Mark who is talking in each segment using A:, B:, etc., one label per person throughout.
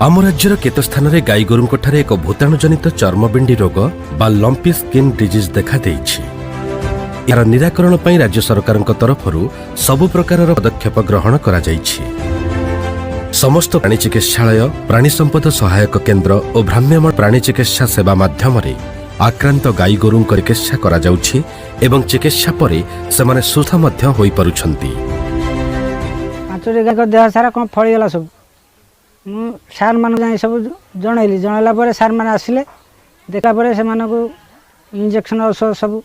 A: आम राज्यर केत स्थान में गाई गोरुंक ठारे एक भूताणु जनित चर्मबिंडी रोग बा लंपी स्किन डिजीज देखा देइछि। यार निराकरण पई राज्य सरकार तरफरु सबु प्रकार पदक्षेप ग्रहण करा जाइछि। समस्त प्राणी चिकित्सालय, प्राणी संपद सहायक केन्द्र और भ्राम्यमाण प्राणी चिकित्सा सेवा माध्यम आक्रांत गाई गोरुंक चिकित्सा करा जाउछि एवं चिकित्सा परे सेमाने सुस्थ मध्य होई परुछंती।
B: पांचटी गाय देह सारा कौन फलीगला सब सार मान जाए सब जनइली जनला सार मैंने आसिले देखा से इंजेक्शन औषध सब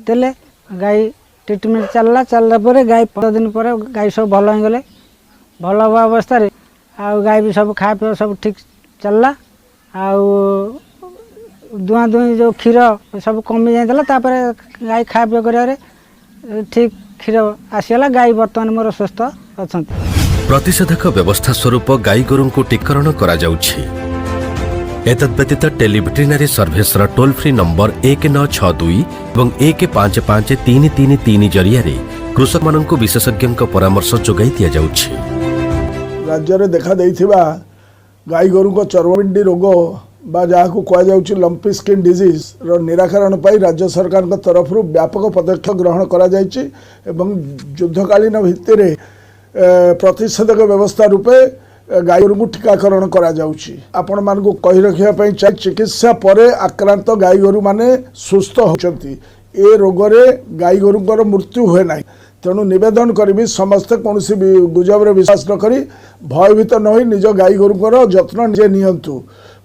B: देले गाय ट्रिटमेंट चलला गाय 15 दिन पर गाय सब भल हो गले। भल हवा अवस्था गाय भी सब खा पी सब ठीक चलला। दुआ दुई जो क्षीर सब कमी जाता गाय खा पी कर ठीक क्षीर आसीगला। गाय बर्तमान मोर स्वस्थ अच्छा।
A: प्रतिषेधक व्यवस्था स्वरूप गाई गोरुंकु टीकाकरण करा जाउछि। एतद् व्यतीत टेलीवेटरिनारी सर्विस टोल फ्री नंबर 1962 एवं 155333 जरिया कृषक माननकु विशेषज्ञ परामर्श जोगाई दिया जाउछि।
C: राज्य में देखा देइथिबा गाई गोरु को चर्मबिंडी रोग बा जहाँ कह जाउछि लंपी स्किन डिजीज रो निराकरण पाई राज्य सरकार तरफ व्यापक पदक्षेप ग्रहण करा जाइछि एवं युद्धकालीन भित्तिरे प्रतिषेधक व्यवस्था रूपे गाई गोरु टीकाकरण करा जाउछि। आपण मान को कहि रखिया पई चिकित्सा परे आक्रांत गाई गोरु माने सुस्थ होचंती। ए रोग रे गाई गोरुंकर मृत्यु हुए नाही। तेणु निवेदन करी समस्ते कौन गुजब विश्वास न करी भयभीत न हो निज गाई गोरुंकर जत्न निजे नियंतु।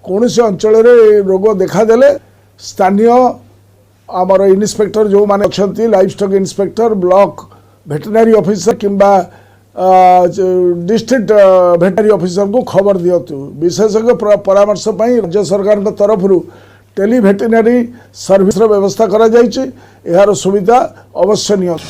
C: कौन से अंचल रोग देखादेले स्थानीय आमर इन्स्पेक्टर जो माने अच्छी livestock inspector block veterinary officer किंबा डिस्ट्रिक्ट वेटरनरी ऑफिसर को खबर दियतु। विशेषज्ञ परामर्श पई राज्य सरकार तरफ टेली वेटरनरी सर्विस व्यवस्था करा जाइछि। यार सुविधा अवश्य नियंतु।